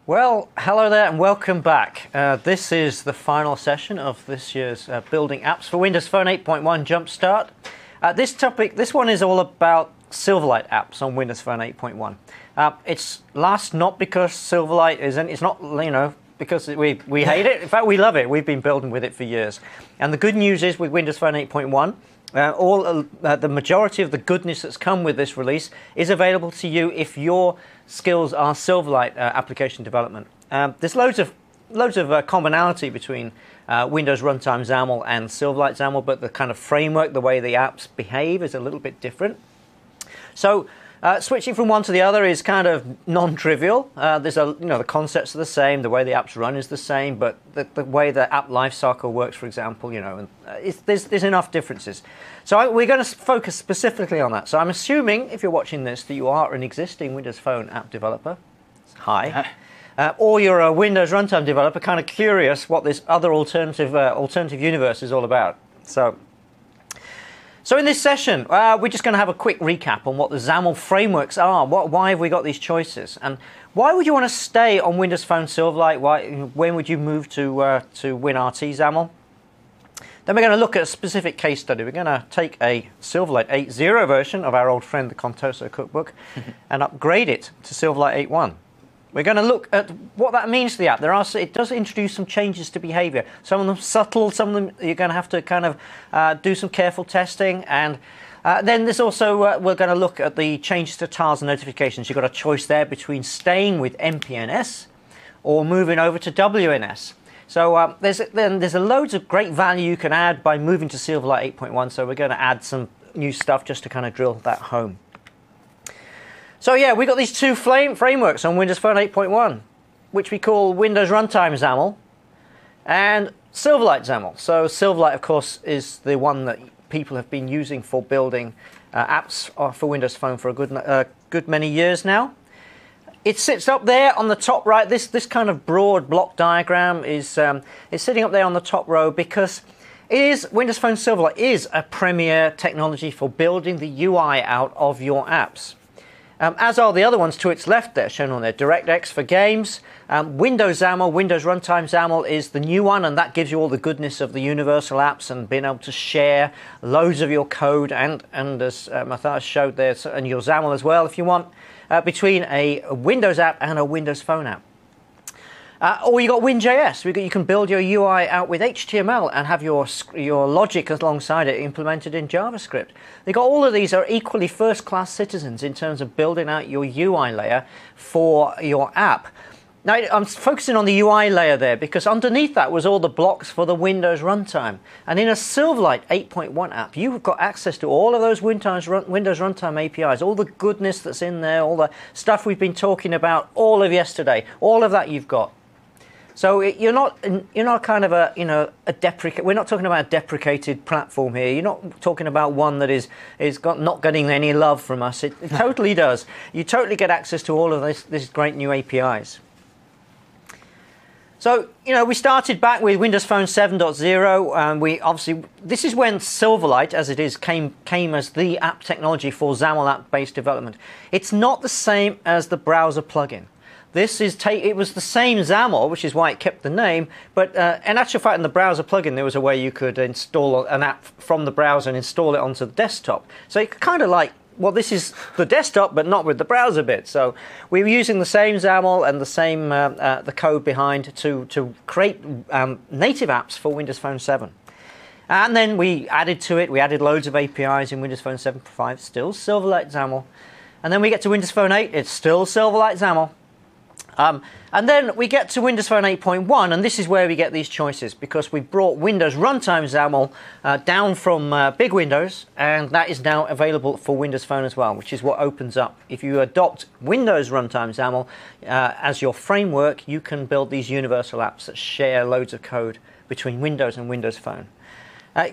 Well, hello there and welcome back. This is the final session of this year's Building Apps for Windows Phone 8.1 Jumpstart. This one is all about Silverlight apps on Windows Phone 8.1. It's last not because Silverlight isn't, it's not, because we hate it. In fact, we love it. We've been building with it for years. And the good news is with Windows Phone 8.1, the majority of the goodness that's come with this release is available to you if your skills are Silverlight application development. There's loads of commonality between Windows Runtime XAML and Silverlight XAML, but the kind of framework, the way the apps behave, is a little bit different. So switching from one to the other is kind of non-trivial. The concepts are the same, the way the apps run is the same, but the way the app lifecycle works, for example, there's enough differences. So we're going to focus specifically on that. So I'm assuming, if you're watching this, that you are an existing Windows Phone app developer. Hi. Or you're a Windows Runtime developer, kind of curious what this other alternative universe is all about. So in this session, we're just going to have a quick recap on what the XAML frameworks are. Why have we got these choices? And why would you want to stay on Windows Phone Silverlight? When would you move to WinRT XAML? Then we're going to look at a specific case study. We're going to take a Silverlight 8.0 version of our old friend, the Contoso cookbook, and upgrade it to Silverlight 8.1. We're going to look at what that means to the app. It does introduce some changes to behavior. Some of them subtle, some of them you're going to have to kind of do some careful testing. And then there's also, we're going to look at the changes to tiles and notifications. You've got a choice there between staying with MPNS or moving over to WNS. So there's loads of great value you can add by moving to Silverlight 8.1. So we're going to add some new stuff just to kind of drill that home. So yeah, we've got these two frameworks on Windows Phone 8.1, which we call Windows Runtime XAML and Silverlight XAML. So Silverlight, of course, is the one that people have been using for building apps for Windows Phone for a good many years now. It sits up there on the top right. This kind of broad block diagram is sitting up there on the top row because Windows Phone Silverlight is a premier technology for building the UI out of your apps. As are the other ones to its left there, shown on there. DirectX for games. Windows XAML, Windows Runtime XAML is the new one, and that gives you all the goodness of the universal apps and being able to share loads of your code and as Matthias showed there, and your XAML as well if you want, between a Windows app and a Windows Phone app. Or you got Win.js. You can build your UI out with HTML and have your logic alongside it implemented in JavaScript. All of these are equally first-class citizens in terms of building out your UI layer for your app. Now, I'm focusing on the UI layer there because underneath that was all the blocks for the Windows runtime. And in a Silverlight 8.1 app, you've got access to all of those Windows runtime APIs, all the goodness that's in there, all the stuff we've been talking about all of yesterday, all of that you've got. So you're not kind of we're not talking about a deprecated platform here. You're not talking about one that is not getting any love from us. It totally does. You totally get access to all of these great new APIs. So we started back with Windows Phone 7.0, and this is when Silverlight, as it is, came as the app technology for XAML app-based development. It's not the same as the browser plugin. It was the same XAML, which is why it kept the name, but in actual fact, in the browser plugin, there was a way you could install an app from the browser and install it onto the desktop. So it kind of this is the desktop, but not with the browser bit. So we were using the same XAML and the same the code behind to create native apps for Windows Phone 7. And then we added loads of APIs in Windows Phone 7.5, still Silverlight XAML. And then we get to Windows Phone 8, it's still Silverlight XAML. And then we get to Windows Phone 8.1, and this is where we get these choices because we brought Windows Runtime XAML down from Big Windows, and that is now available for Windows Phone as well, which is what opens up. If you adopt Windows Runtime XAML as your framework, you can build these universal apps that share loads of code between Windows and Windows Phone.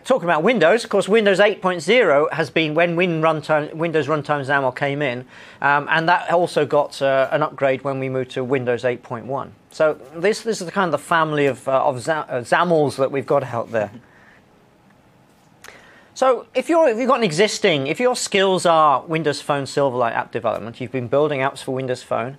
Talking about Windows, of course, Windows 8.0 has been when Windows Runtime XAML came in, and that also got an upgrade when we moved to Windows 8.1. So this is the kind of the family of XAMLs that we've got out there. So if your skills are Windows Phone Silverlight app development, you've been building apps for Windows Phone,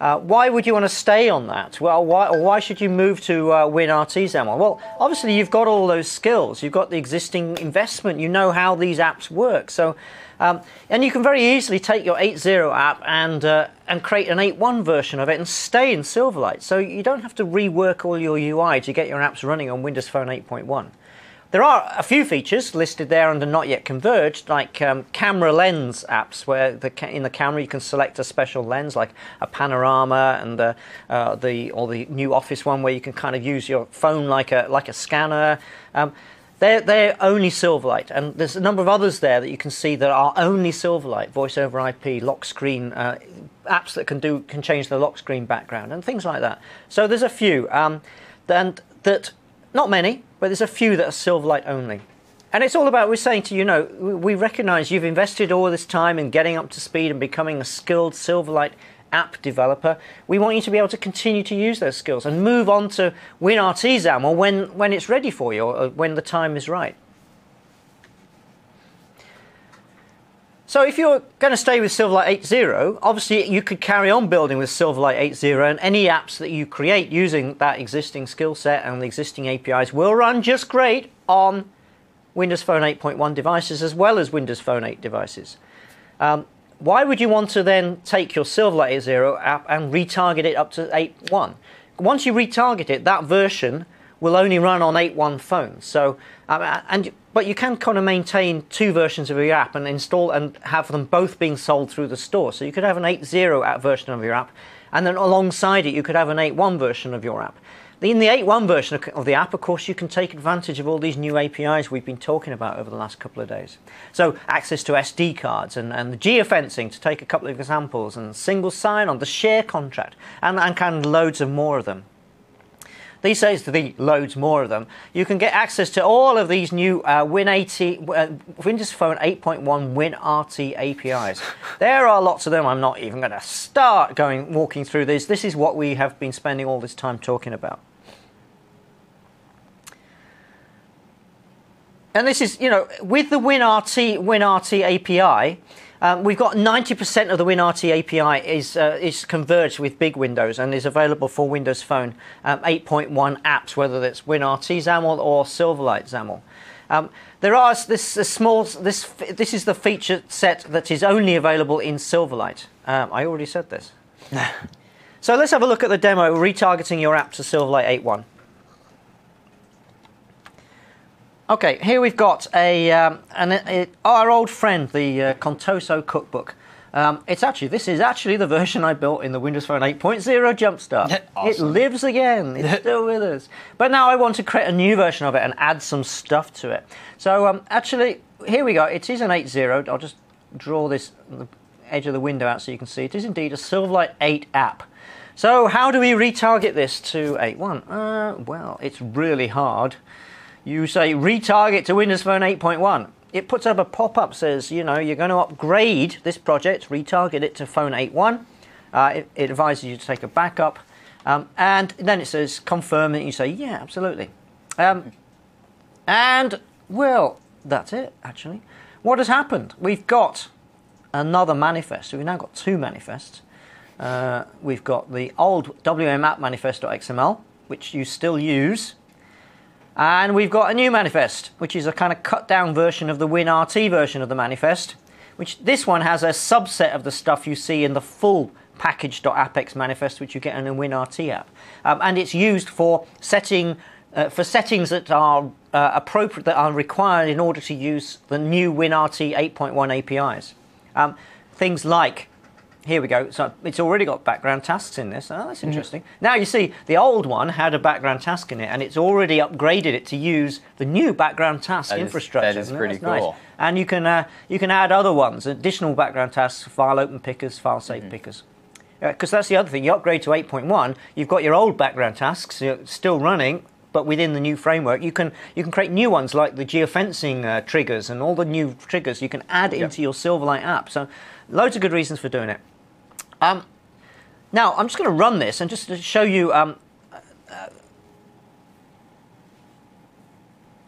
Why would you want to stay on that? Well, why should you move to WinRT XAML? Well, obviously you've got all those skills. You've got the existing investment. You know how these apps work. So, and you can very easily take your 8.0 app and create an 8.1 version of it and stay in Silverlight. So you don't have to rework all your UI to get your apps running on Windows Phone 8.1. There are a few features listed there under Not Yet Converged, like camera lens apps, where in the camera you can select a special lens, like a panorama, and the new Office one where you can kind of use your phone like a scanner. They're only Silverlight, and there's a number of others there that you can see that are only Silverlight, voice over IP, lock screen apps that can change the lock screen background and things like that. So there's a few, not many, but there's a few that are Silverlight only. And it's all about, we're saying to you, we recognize you've invested all this time in getting up to speed and becoming a skilled Silverlight app developer. We want you to be able to continue to use those skills and move on to WinRT XAML when it's ready for you, or when the time is right. So if you're going to stay with Silverlight 8.0, obviously you could carry on building with Silverlight 8.0, and any apps that you create using that existing skill set and the existing APIs will run just great on Windows Phone 8.1 devices as well as Windows Phone 8 devices. Why would you want to then take your Silverlight 8.0 app and retarget it up to 8.1? Once you retarget it, that version will only run on 8.1 phones. So, but you can kind of maintain two versions of your app and install and have them both being sold through the store. So you could have an 8.0 app version of your app, and then alongside it you could have an 8.1 version of your app. In the 8.1 version of the app, of course, you can take advantage of all these new APIs we've been talking about over the last couple of days. So access to SD cards and the geofencing, to take a couple of examples, and single sign-on, the share contract, and kind of loads of more of them. These days, loads more of them, you can get access to all of these new Windows Phone 8.1 WinRT APIs. There are lots of them. I'm not even going to start walking through these. This is what we have been spending all this time talking about. And this is, with the WinRT API, we've got 90% of the WinRT API is converged with big Windows and is available for Windows Phone 8.1 apps, whether it's WinRT XAML or Silverlight XAML. There are this is the feature set that is only available in Silverlight. I already said this. So let's have a look at the demo, retargeting your app to Silverlight 8.1. Okay, here we've got our old friend, the Contoso cookbook. This is actually the version I built in the Windows Phone 8.0 Jumpstart. Awesome. It lives again. It's still with us. But now I want to create a new version of it and add some stuff to it. So actually, here we go. It is an 8.0. I'll just draw this the edge of the window out so you can see. It is indeed a Silverlight 8 app. So how do we retarget this to 8.1? Well, it's really hard. You say retarget to Windows Phone 8.1. It puts up a pop-up, says, you're going to upgrade this project, retarget it to Phone 8.1. It advises you to take a backup. And then it says confirm, and you say, yeah, absolutely. And, well, that's it, actually. What has happened? We've got another manifest. We've now got two manifests. We've got the old WMApp manifest.xml, which you still use. And we've got a new manifest, which is a kind of cut-down version of the WinRT version of the manifest, which this one has a subset of the stuff you see in the full package.apex manifest, which you get in a WinRT app. And it's used for settings that are appropriate, that are required in order to use the new WinRT 8.1 APIs. Things like, here we go, so it's already got background tasks in this. Oh, that's interesting. Now you see, the old one had a background task in it, and it's already upgraded it to use the new background task infrastructure. That is pretty cool. Nice. And you can add other ones, additional background tasks, file open pickers, file save pickers. Because that's the other thing, you upgrade to 8.1, you've got your old background tasks still running, but within the new framework, you can create new ones like the geofencing triggers and all the new triggers you can add into your Silverlight app. So loads of good reasons for doing it. Now, I'm just going to run this and just to show you... oh,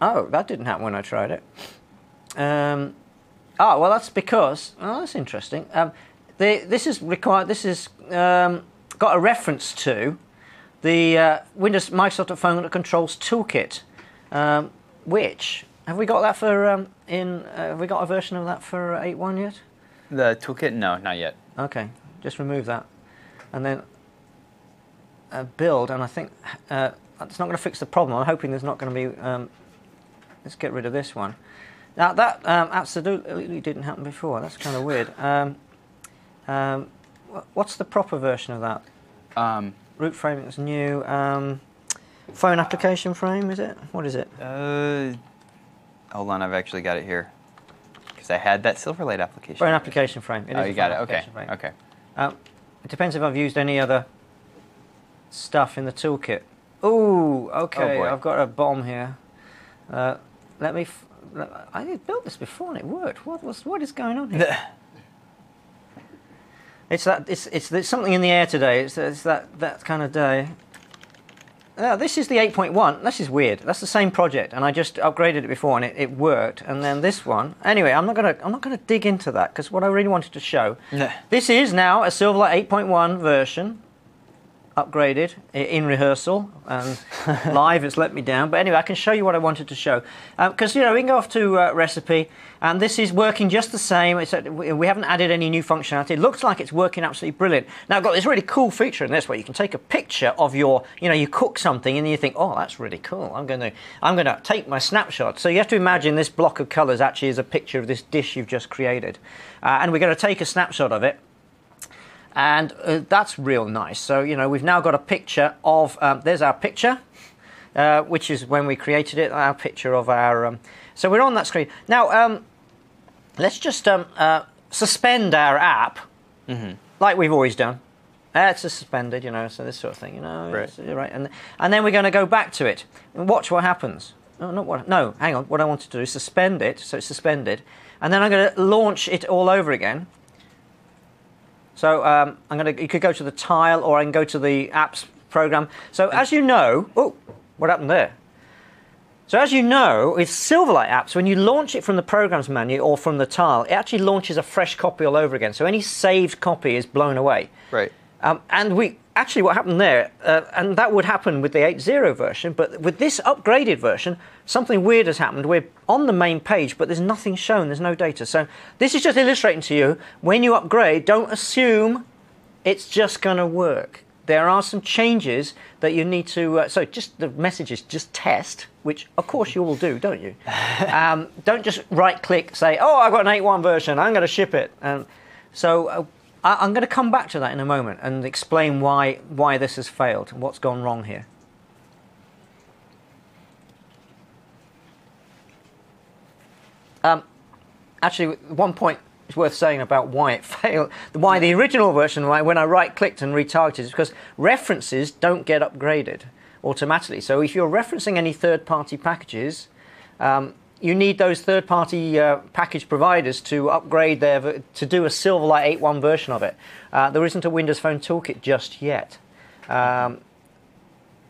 that didn't happen when I tried it. Well, that's because... Oh, that's interesting. This is required... This is... got a reference to the Windows Microsoft Phone Controls Toolkit, which have we got that for have we got a version of that for 8.1 yet? The toolkit? No, not yet. Okay, just remove that, and then build. And I think it's not going to fix the problem. I'm hoping there's not going to be. Let's get rid of this one. Now that absolutely didn't happen before. That's kind of weird. What's the proper version of that? Root framing is new. Phone application frame, is it? What is it? Hold on, I've actually got it here. Because I had that Silverlight application. Phone application frame. It oh, is you got it. Okay. Okay. It depends if I've used any other stuff in the toolkit. Ooh, okay. Oh, I've got a bomb here. Let me. I built this before and it worked. What is going on here? There's something in the air today. It's that kind of day. This is the 8.1. This is weird. That's the same project, and I just upgraded it before, and it worked. And then this one. Anyway, I'm not gonna dig into that because what I really wanted to show. This is now a Silverlight 8.1 version, upgraded in rehearsal, and live it's let me down. But anyway, I can show you what I wanted to show because we can go off to recipe, and this is working just the same. We haven't added any new functionality. It looks like it's working absolutely brilliant. Now I've got this really cool feature in this where you can take a picture of your, you cook something and you think, oh, that's really cool. I'm going to take my snapshot. So you have to imagine this block of colours actually is a picture of this dish you've just created, and we're going to take a snapshot of it. And that's real nice. So, we've now got a picture of, there's our picture, which is when we created it, our picture of our, so we're on that screen. Now, let's just suspend our app, like we've always done. It's suspended, so this sort of thing, Right. Right. And then we're going to go back to it and watch what happens. No, hang on. What I want to do is suspend it, so it's suspended. And then I'm going to launch it all over again. So you could go to the tile, or I can go to the apps program. So as you know, oh, what happened there? So as you know, with Silverlight apps, when you launch it from the programs menu or from the tile, it actually launches a fresh copy all over again. So any saved copy is blown away. Right. And what happened there, and that would happen with the 8.0 version, but with this upgraded version, something weird has happened. We're on the main page, but there's nothing shown, there's no data. So this is just illustrating to you, when you upgrade, don't assume it's just going to work. There are some changes that you need to, so just the message is just test, which of course you all do, don't you? Don't just right-click, say, oh, I've got an 8.1 version, I'm going to ship it. So I'm going to come back to that in a moment and explain why this has failed and what's gone wrong here. Actually, one point is worth saying about why it failed, why the original version, when I right-clicked and retargeted, is because references don't get upgraded automatically. So if you're referencing any third-party packages, you need those third-party package providers to upgrade to do a Silverlight 8.1 version of it. There isn't a Windows Phone Toolkit just yet. I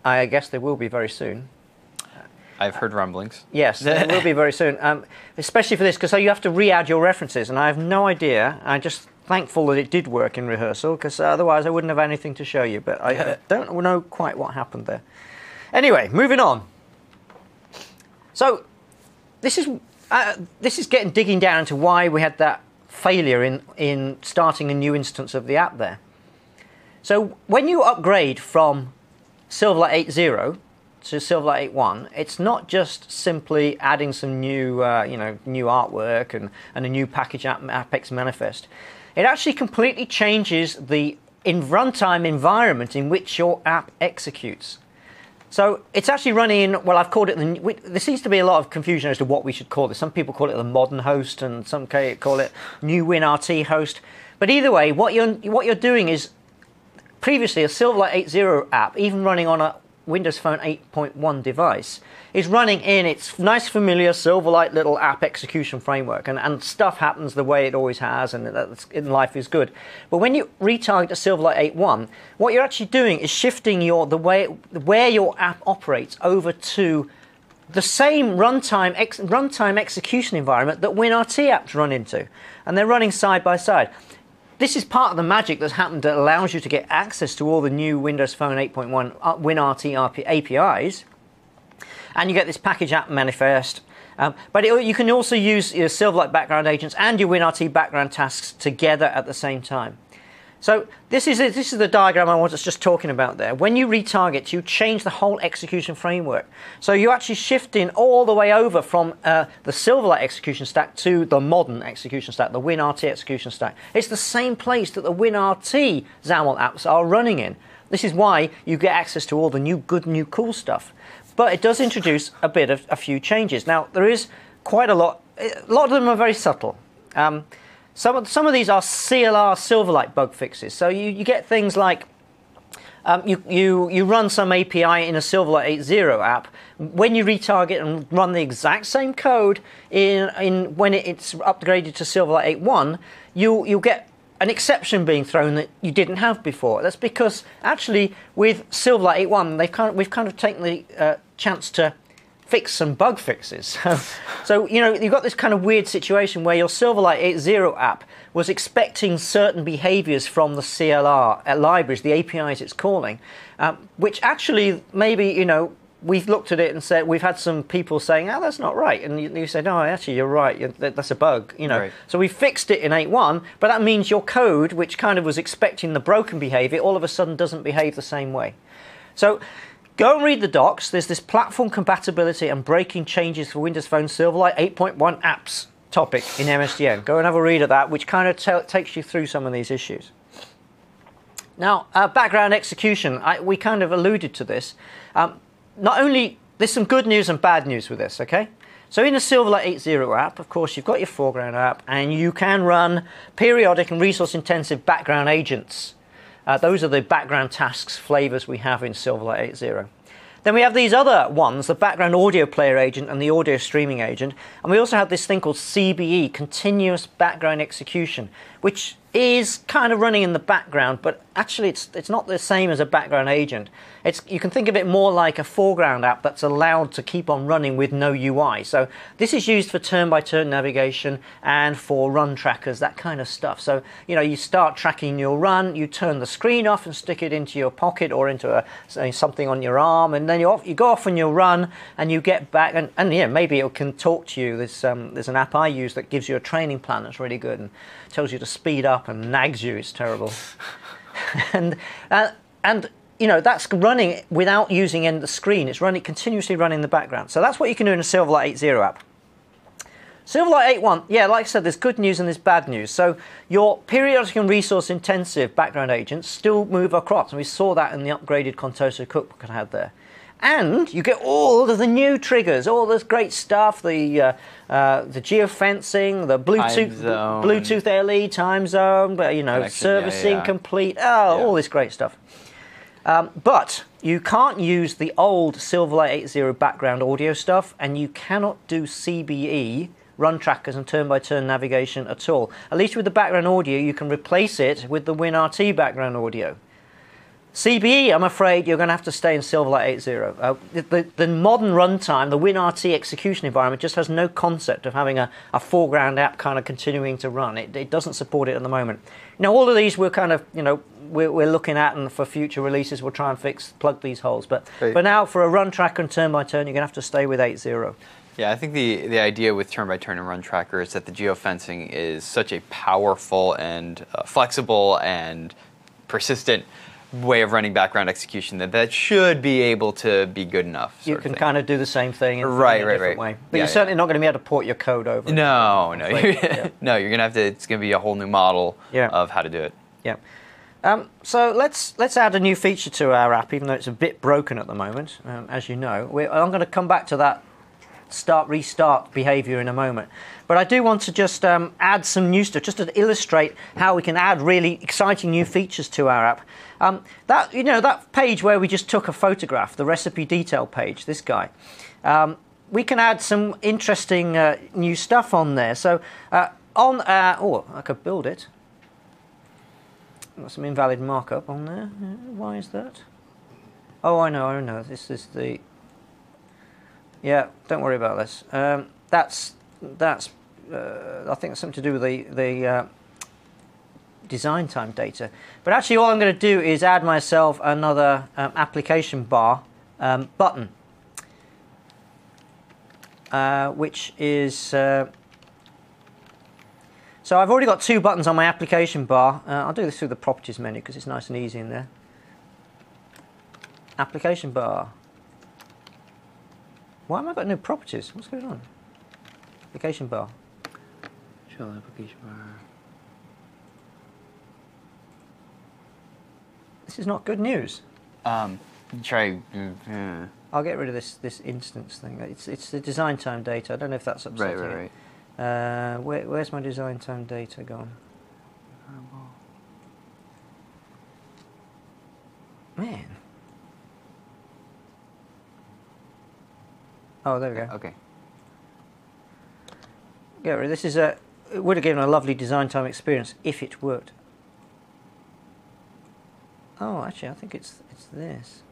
guess there will be very soon. I've heard rumblings. Yes, there will be very soon, especially for this, because you have to re-add your references, and I have no idea. I'm just thankful that it did work in rehearsal, because otherwise I wouldn't have anything to show you, but I don't know quite what happened there. Anyway, moving on. So this is digging down into why we had that failure in starting a new instance of the app there. So when you upgrade from Silverlight 8.0 to Silverlight 8.1, it's not just simply adding some new new artwork and a new package Apex manifest. It actually completely changes the runtime environment in which your app executes. So it's actually running in, well, I've called it, there seems to be a lot of confusion as to what we should call this. Some people call it the modern host, and some call it new WinRT host. But either way, what you're doing is, previously a Silverlight 8.0 app, even running on a Windows Phone 8.1 device, is running in its nice familiar Silverlight little app execution framework, and stuff happens the way it always has, and life is good. But when you retarget to Silverlight 8.1, what you're actually doing is shifting where your app operates over to the same runtime execution environment that WinRT apps run into, and they're running side by side. this is part of the magic that's happened that allows you to get access to all the new Windows Phone 8.1 WinRT APIs. And you get this package app manifest. But you can also use your Silverlight background agents and your WinRT background tasks together at the same time. So this is the diagram I was just talking about there. When you retarget, you change the whole execution framework. So you're actually shifting all the way over from the Silverlight execution stack to the modern execution stack, the WinRT execution stack. It's the same place that the WinRT XAML apps are running in. This is why you get access to all the new cool stuff. But it does introduce a few changes. Now, there is quite a lot of them are very subtle. Some of these are CLR Silverlight bug fixes. So you get things like you run some API in a Silverlight 8.0 app. When you retarget and run the exact same code when it's upgraded to Silverlight 8.1, you'll get an exception being thrown that you didn't have before. That's because actually with Silverlight 8.1 we've kind of taken the chance to fix some bug fixes. So you've got this kind of weird situation where your Silverlight 8.0 app was expecting certain behaviors from the CLR libraries, the APIs it's calling, which actually maybe we've looked at it and said we've had some people saying, "Oh, that's not right," and you said, "No, actually, you're right. That's a bug." Right. So we fixed it in 8.1, but that means your code, which kind of was expecting the broken behavior, all of a sudden doesn't behave the same way. So go and read the docs. There's this platform compatibility and breaking changes for Windows Phone Silverlight 8.1 apps topic in MSDN. Go and have a read of that, which kind of takes you through some of these issues. Now, background execution. We kind of alluded to this. Not only, there's some good news and bad news with this, okay? So in a Silverlight 8.0 app, of course, you've got your foreground app, and you can run periodic and resource-intensive background agents. Those are the background tasks flavors we have in Silverlight 8.0. Then we have these other ones, the background audio player agent and the audio streaming agent. And we also have this thing called CBE, continuous background execution, which is kind of running in the background, but actually it's not the same as a background agent. You can think of it more like a foreground app that's allowed to keep on running with no UI. So this is used for turn-by-turn navigation and for run trackers, that kind of stuff. So you start tracking your run, you turn the screen off and stick it into your pocket or into something on your arm, and then you go off on your run and you get back, and yeah, maybe it can talk to you. There's an app I use that gives you a training plan that's really good and tells you to speed up and nags you. It's terrible. and that's running without using the screen. It's continuously running in the background. So that's what you can do in a Silverlight 8.0 app. Silverlight 8.1, yeah, like I said, there's good news and there's bad news. So your periodic and resource-intensive background agents still move across, and we saw that in the upgraded Contoso cookbook I had there. And you get all of the new triggers, all this great stuff, the geofencing, the Bluetooth LE, time zone, servicing complete, all this great stuff. But you can't use the old Silverlight 8.0 background audio stuff, and you cannot do CBE, run trackers and turn-by-turn navigation at all. At least with the background audio, you can replace it with the WinRT background audio. CBE, I'm afraid you're going to have to stay in Silverlight 8.0. The modern runtime, the WinRT execution environment, just has no concept of having a foreground app kind of continuing to run. It doesn't support it at the moment. Now, all of these we're kind of, we're looking at, and for future releases we'll try and plug these holes. But for now, for a run tracker and turn-by-turn, you're going to have to stay with 8.0. Yeah, I think the idea with turn-by-turn and run tracker is that the geofencing is such a powerful and flexible and persistent way of running background execution that should be able to be good enough. You can kind of do the same thing in a different way. But you're certainly not going to be able to port your code over. No. No, you're going to have to, it's going to be a whole new model of how to do it. Yeah. So let's add a new feature to our app, even though it's a bit broken at the moment, as you know. I'm going to come back to that restart behavior in a moment. But I do want to just add some new stuff, just to illustrate how we can add really exciting new features to our app. That page where we just took a photograph, the recipe detail page, this guy, we can add some interesting new stuff on there. So I could build it. Got some invalid markup on there. Why is that? Oh, I know. This is the... Yeah, don't worry about this. That's I think it's something to do with the design time data. But actually all I'm going to do is add myself another application bar button, which is... so I've already got 2 buttons on my application bar. I'll do this through the properties menu because it's nice and easy in there. Application bar. Why have I got no properties? What's going on? Application bar. Show application bar. This is not good news. Try. I'll get rid of this instance thing. It's the design time data. I don't know if that's upsetting. Right. Where's my design time data gone? Man. Oh, there we go. Okay. Get rid of this. It would have given a lovely design time experience if it worked. Oh, actually, I think it's this.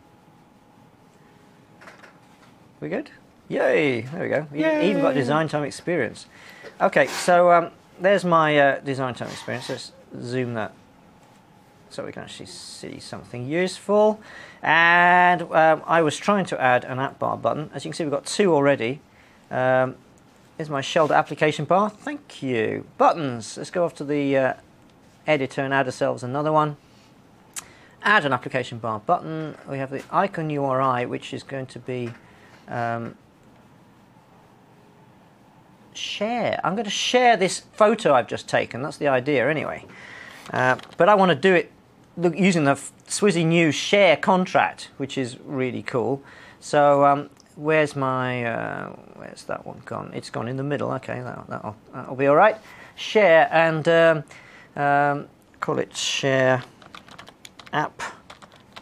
We good? Yay! There we go. Even got design time experience. Okay, so there's my design time experience. Let's zoom that so we can actually see something useful. And I was trying to add an app bar button. As you can see, we've got 2 already. Here's my shoulder application bar. Thank you. Buttons. Let's go off to the editor and add ourselves another one. Add an application bar button. We have the icon URI, which is going to be share. I'm going to share this photo I've just taken. That's the idea anyway. But I want to do it using the Swizzy new share contract, which is really cool. So where's where's that one gone? It's gone in the middle. Okay, that'll be all right. Share and call it share app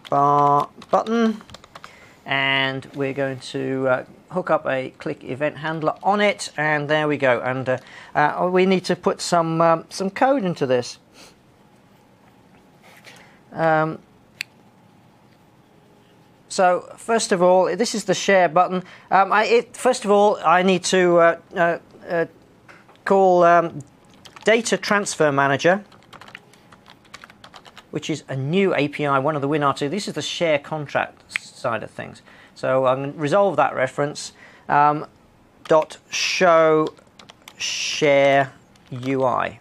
bar button, and we're going to hook up a click event handler on it, and there we go. And we need to put some code into this. So first of all, this is the share button. First of all, I need to call data transfer manager, which is a new API, one of the WinRT. This is the share contract side of things. So I'm going to resolve that reference. Dot show share UI.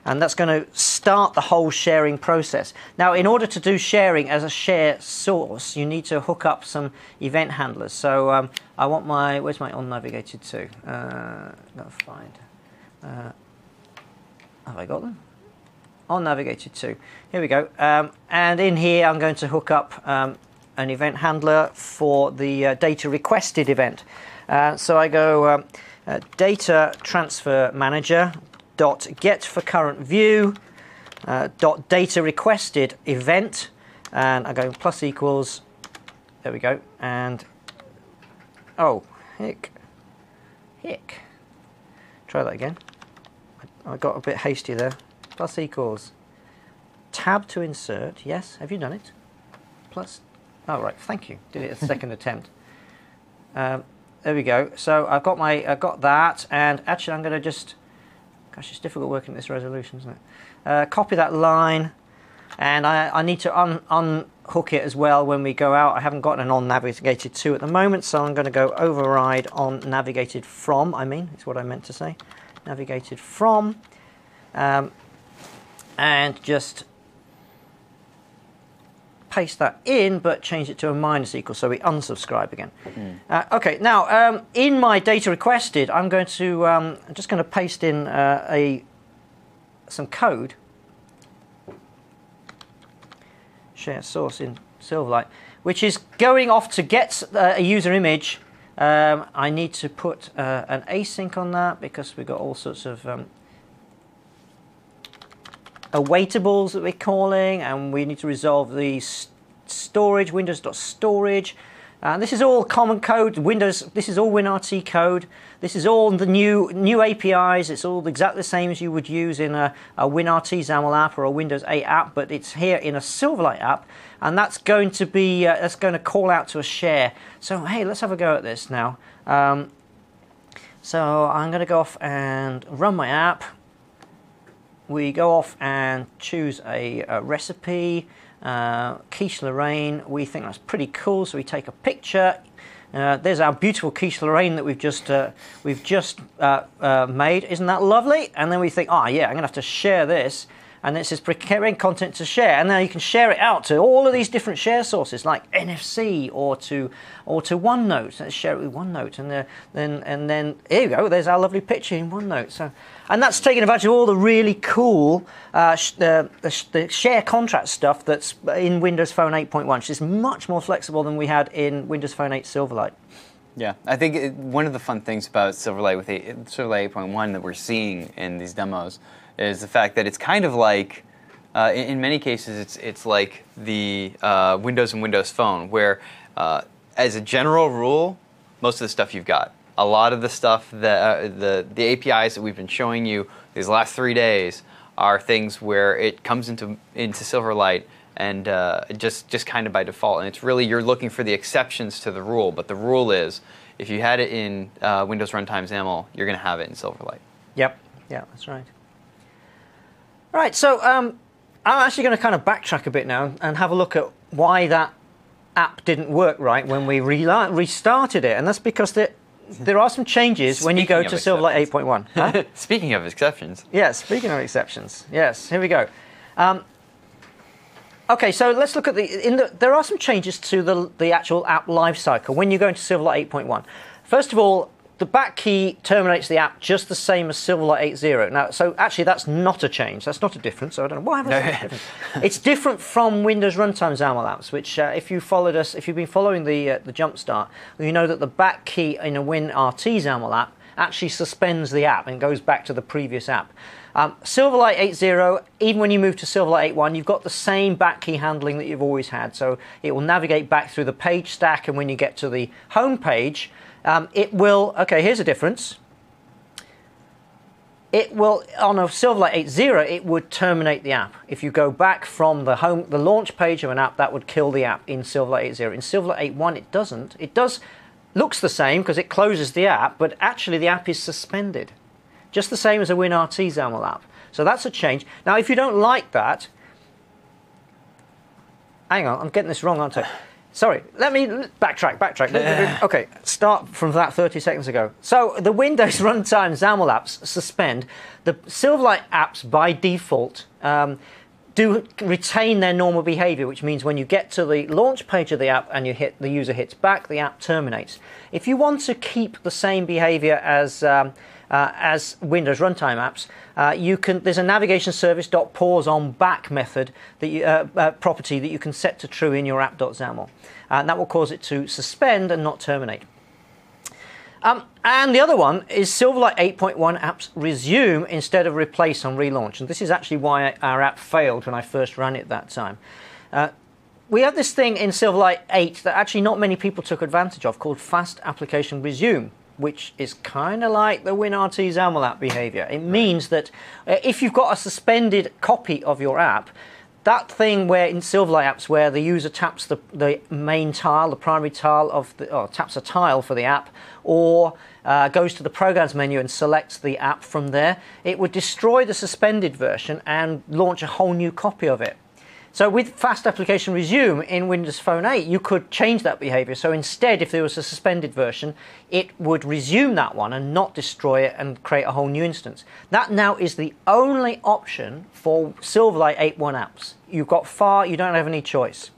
And that's going to start the whole sharing process. Now, in order to do sharing as a share source, you need to hook up some event handlers. So I want where's my on navigated to? Gotta find. Have I got them? On navigated to. Here we go. And in here, I'm going to hook up an event handler for the data requested event. So I go data transfer manager dot get for current view dot data requested event, and I go plus equals, there we go, and oh hick, try that again. I got a bit hasty there. Plus equals tab to insert. Yes, have you done it? Plus, oh right, thank you. Did it a second attempt. There we go. So I've got that, and actually I'm going to just. Gosh, it's difficult working at this resolution, isn't it? Copy that line, and I need to unhook it as well when we go out. I haven't got an on navigated to at the moment, so I'm going to go override on navigated from. It's what I meant to say. Navigated from, and just paste that in, but change it to a minus equal, so we unsubscribe again. Okay, now in my data requested, I'm just going to paste in some code. Share source in Silverlight, which is going off to get a user image. I need to put an async on that because we've got all sorts of awaitables that we're calling, and we need to resolve the storage, windows.storage. This is all common code. This is all WinRT code. This is all the new APIs. It's all exactly the same as you would use in a WinRT XAML app or a Windows 8 app, but it's here in a Silverlight app, and that's going to be that's going to call out to a share. So hey, let's have a go at this now. So I'm going to go off and run my app. we go off and choose a recipe, quiche Lorraine. We think that's pretty cool, so we take a picture. There's our beautiful quiche Lorraine that we've just made. Isn't that lovely? And then we think, oh yeah, I'm gonna have to share this. And this is preparing content to share, and now you can share it out to all of these different share sources, like NFC or to OneNote. Let's share it with OneNote, and then here you go. There's our lovely picture in OneNote. So, and that's taking advantage of all the really cool the share contract stuff that's in Windows Phone 8.1, which is much more flexible than we had in Windows Phone 8 Silverlight. Yeah, I think one of the fun things about Silverlight Silverlight 8.1 that we're seeing in these demos is the fact that it's kind of like, in many cases, it's like the Windows and Windows Phone, where as a general rule, most of the stuff you've got. A lot of the stuff, the APIs that we've been showing you these last 3 days are things where it comes into Silverlight and just kind of by default. And it's really, you're looking for the exceptions to the rule, but the rule is, if you had it in Windows Runtime XAML, you're going to have it in Silverlight. Yep, yeah, that's right. Right, so I'm actually going to kind of backtrack a bit now and have a look at why that app didn't work right when we restarted it, and that's because there are some changes when you go to Silverlight 8.1. Huh? Speaking of exceptions. Yes, speaking of exceptions. Yes, here we go. Okay, so let's look at there are some changes to the actual app lifecycle when you go into Silverlight 8.1. First of all, the back key terminates the app just the same as Silverlight 8.0. Now, so actually that's not a change. That's not a difference. So I don't know why have I said different. It's different from Windows Runtime XAML apps, which if you've been following the Jumpstart, you know that the back key in a WinRT XAML app actually suspends the app and goes back to the previous app. Silverlight 8.0, even when you move to Silverlight 8.1, you've got the same back key handling that you've always had. So it will navigate back through the page stack, and when you get to the home page, it will, okay, here's a difference. It will, on a Silverlight 8.0, it would terminate the app. If you go back from the launch page of an app, that would kill the app in Silverlight 8.0. In Silverlight 8.1, it doesn't. It looks the same because it closes the app, but actually the app is suspended. Just the same as a WinRT XAML app. So that's a change. Now, if you don't like that, hang on, I'm getting this wrong, aren't I? Sorry, let me backtrack. Okay, start from that 30 seconds ago. So the Windows Runtime XAML apps suspend. The Silverlight apps, by default, do retain their normal behavior, which means when you get to the launch page of the app and the user hits back, the app terminates. If you want to keep the same behavior as Windows Runtime apps, there's a navigation service.pauseOnBack method property that you can set to true in your app.xaml, and that will cause it to suspend and not terminate. And the other one is Silverlight 8.1 apps resume instead of replace on relaunch, and this is actually why our app failed when I first ran it that time. We had this thing in Silverlight 8 that actually not many people took advantage of called Fast Application Resume, which is kind of like the WinRT XAML app behavior. It means that if you've got a suspended copy of your app, that thing where in Silverlight apps where the user taps the main tile, the primary tile or taps a tile for the app, or goes to the programs menu and selects the app from there, it would destroy the suspended version and launch a whole new copy of it. So with Fast Application Resume in Windows Phone 8, you could change that behavior. So instead, if there was a suspended version, it would resume that one and not destroy it and create a whole new instance. That now is the only option for Silverlight 8.1 apps. You've got you don't have any choice.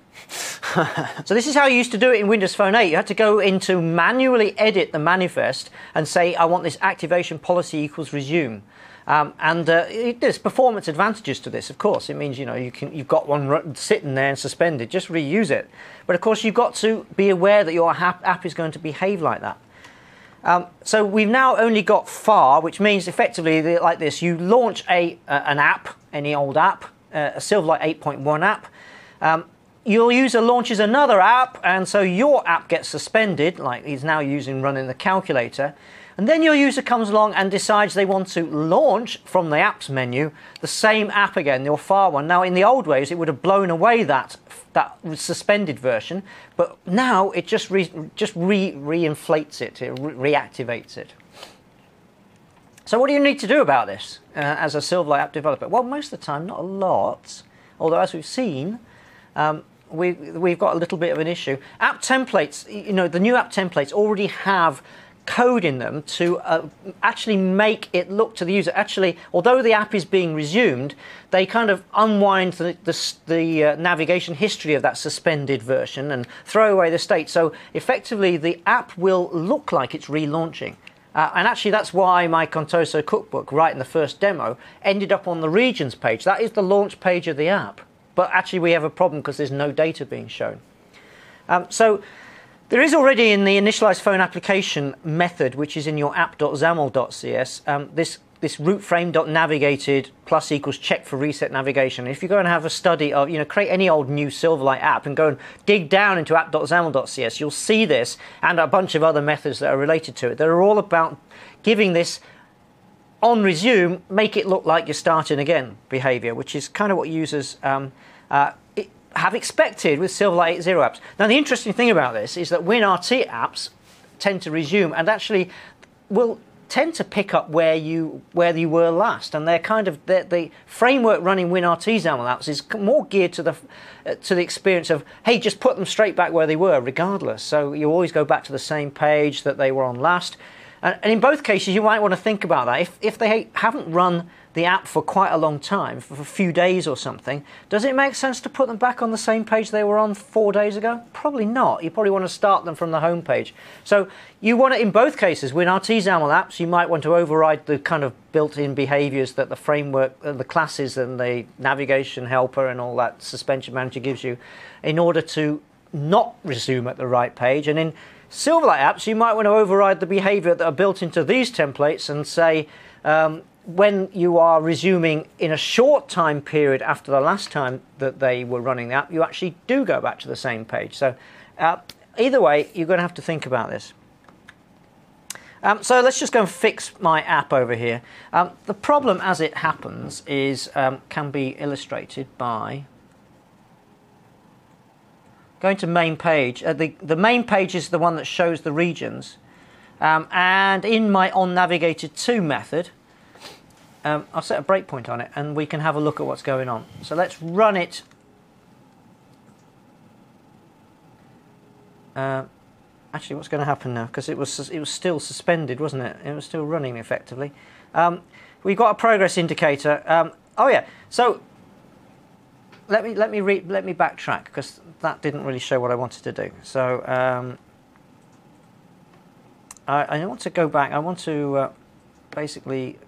So this is how you used to do it in Windows Phone 8. You had to go into manually edit the manifest and say, I want this activation policy equals resume. There's performance advantages to this, of course. It means you've got one sitting there and suspended. Just reuse it. But of course, you've got to be aware that your app is going to behave like that. So we've now only got far, which means effectively like this: you launch an app, any old app, a Silverlight 8.1 app. Your user launches another app, and so your app gets suspended, like he's now running the calculator. And then your user comes along and decides they want to launch from the apps menu the same app again, your far one. Now, in the old ways, it would have blown away that suspended version, but now it just reinflates it, it reactivates it. So what do you need to do about this as a Silverlight app developer? Well, most of the time, not a lot. Although, as we've seen, we've got a little bit of an issue. App templates, the new app templates already have code in them to actually make it look to the user. Actually, although the app is being resumed, they kind of unwind the navigation history of that suspended version and throw away the state. So effectively, the app will look like it's relaunching. And actually, that's why my Contoso cookbook, right in the first demo, ended up on the regions page. That is the launch page of the app. But actually, we have a problem because there's no data being shown. So there is already in the initialize phone application method, which is in your app.xaml.cs, this root frame.navigated plus equals check for reset navigation. If you go and have a study of, create any old new Silverlight app and go and dig down into app.xaml.cs, you'll see this and a bunch of other methods that are related to it. They're all about giving this on resume, make it look like you're starting again behavior, which is kind of what users have expected with Silverlight 8.0 apps. Now, the interesting thing about this is that WinRT apps tend to resume and actually will tend to pick up where you were last, and they're kind of the framework running WinRT XAML apps is more geared to the experience of, hey, just put them straight back where they were regardless. So you always go back to the same page that they were on last. And in both cases, you might want to think about that. If they haven't run the app for quite a long time, for a few days or something, does it make sense to put them back on the same page they were on 4 days ago? Probably not. You probably want to start them from the home page. So you want to, in both cases, with RT XAML apps, you might want to override the kind of built-in behaviors that the framework, the classes and the navigation helper and all that suspension manager gives you in order to not resume at the right page. And in Silverlight apps, you might want to override the behavior that are built into these templates and say, when you are resuming in a short time period after the last time that they were running the app, you actually do go back to the same page. So either way, you're going to have to think about this. So let's just go and fix my app over here. The problem, as it happens, is can be illustrated by going to main page. The main page is the one that shows the regions. And in my onNavigated2 method, I'll set a breakpoint on it and we can have a look at what's going on. So let's run it. Actually, what's going to happen now? Because it was still suspended, wasn't it? It was still running effectively. We've got a progress indicator. Oh yeah. So let me backtrack because that didn't really show what I wanted to do. So I want to go back. I want to basically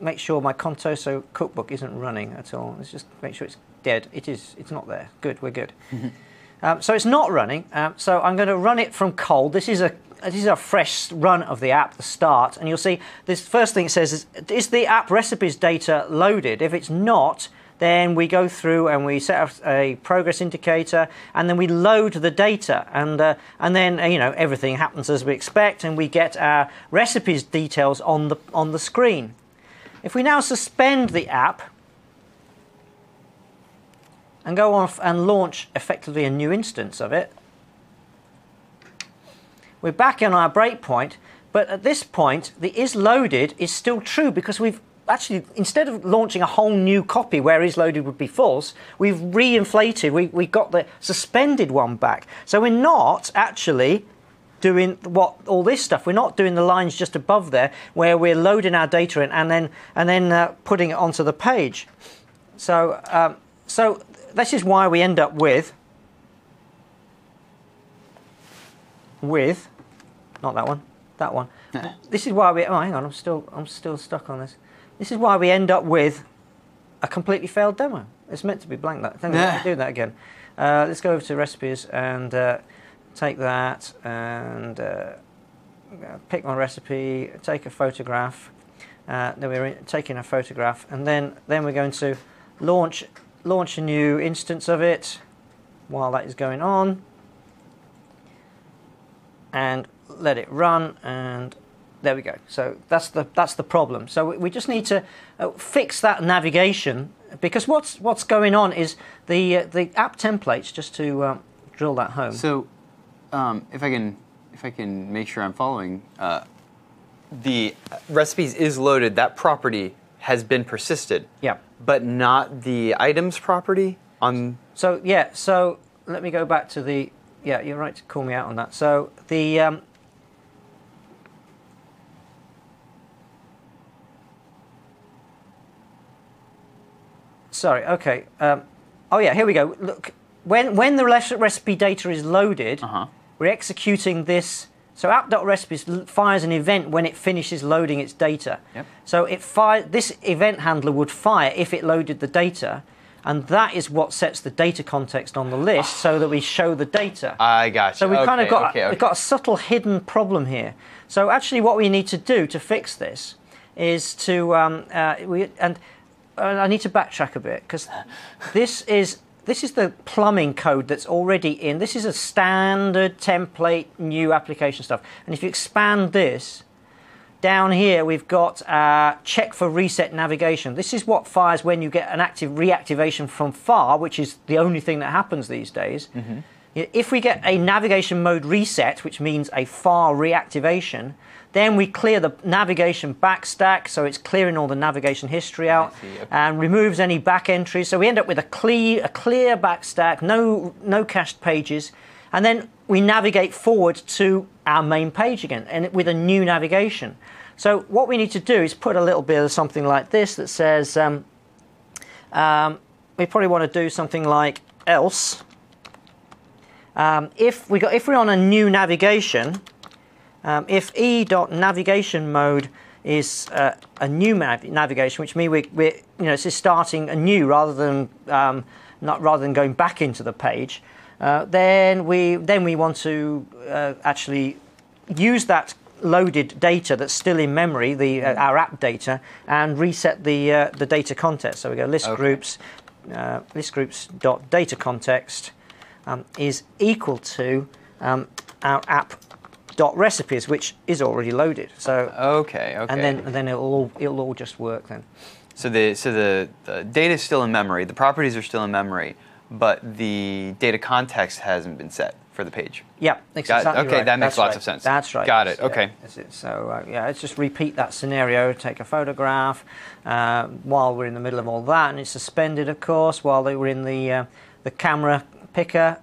make sure my Contoso cookbook isn't running at all. Let's just make sure it's dead. It is. It's not there. Good. We're good. So it's not running. So I'm going to run it from cold. This is a fresh run of the app, the start, and you'll see this first thing it says is the app recipes data loaded? If it's not, then we go through and we set up a progress indicator, and then we load the data, and then everything happens as we expect, and we get our recipes details on the screen. If we now suspend the app and go off and launch effectively a new instance of it, we're back on our breakpoint, but at this point the is loaded is still true because we've actually, instead of launching a whole new copy where is loaded would be false, we've reinflated, we got the suspended one back. So we're not actually doing all this stuff. We're not doing the lines just above there where we're loading our data in and then putting it onto the page. So so this is why we end up with not that one. This is why we. Oh, hang on, I'm still stuck on this. This is why we end up with a completely failed demo. It's meant to be blank. Let me do that again. Let's go over to recipes and take that and pick my recipe, take a photograph. Then we're taking a photograph, and then we're going to launch a new instance of it while that is going on, and let it run, and there we go. So that's the problem. So we just need to fix that navigation, because what's going on is the app templates, just to drill that home. So if I can make sure I'm following, the recipes is loaded, that property has been persisted. Yeah. But not the items property on. So yeah, so let me go back to the. Yeah, you're right to call me out on that. So the. Sorry. Okay. Oh yeah. Here we go. Look, when the recipe data is loaded, we're executing this. So app.recipes fires an event when it finishes loading its data. Yep. So this event handler would fire if it loaded the data, and that is what sets the data context on the list so that we show the data. I got you. So we've kind of got we've got a subtle hidden problem here. So actually, what we need to do to fix this is to I need to backtrack a bit because this is the plumbing code that's already in. This is a standard template new application stuff. And if you expand this, down here we've got check for reset navigation. This is what fires when you get an active reactivation from far, which is the only thing that happens these days. If we get a navigation mode reset, which means a far reactivation, then we clear the navigation backstack, so it's clearing all the navigation history out and removes any back entries. So we end up with a clear backstack, no cached pages, and then we navigate forward to our main page again, and with a new navigation. So what we need to do is put a little bit of something like this that says, we probably want to do something like else. If we're on a new navigation. If e.navigation mode is a new navigation, which means this is starting anew rather than going back into the page, then we want to actually use that loaded data that's still in memory, our app data, and reset the data context. So we go list groups, list groups dot data context is equal to our app dot recipes, which is already loaded. So and then it'll all just work then. So the data is still in memory, the properties are still in memory, but the data context hasn't been set for the page. Yeah, exactly. Okay, right. that makes lots right. of sense. That's right. Got it. Yeah, Okay. that's it. So let's just repeat that scenario. Take a photograph while we're in the middle of all that, and it's suspended, of course, while they were in the camera picker.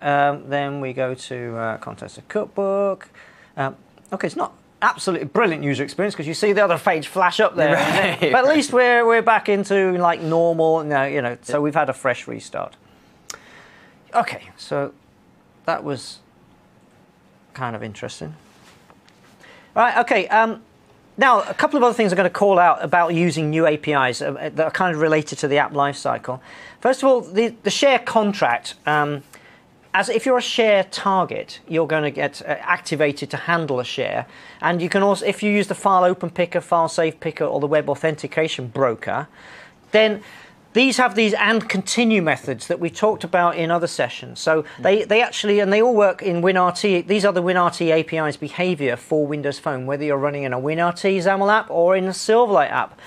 Then we go to contest a cookbook. Okay, it's not absolutely brilliant user experience because you see the other page flash up there, right, but at least we're back into like normal. So we've had a fresh restart. Okay, so that was kind of interesting. Right. Okay. Now a couple of other things I'm going to call out about using new APIs that are kind of related to the app lifecycle. First of all, the share contract. As if you're a share target, you're going to get activated to handle a share, and you can also, if you use the file open picker, file save picker, or the web authentication broker, then these have these and continue methods that we talked about in other sessions. So they actually, and they all work in WinRT. These are the WinRT API's behavior for Windows Phone, whether you're running in a WinRT XAML app or in a Silverlight app.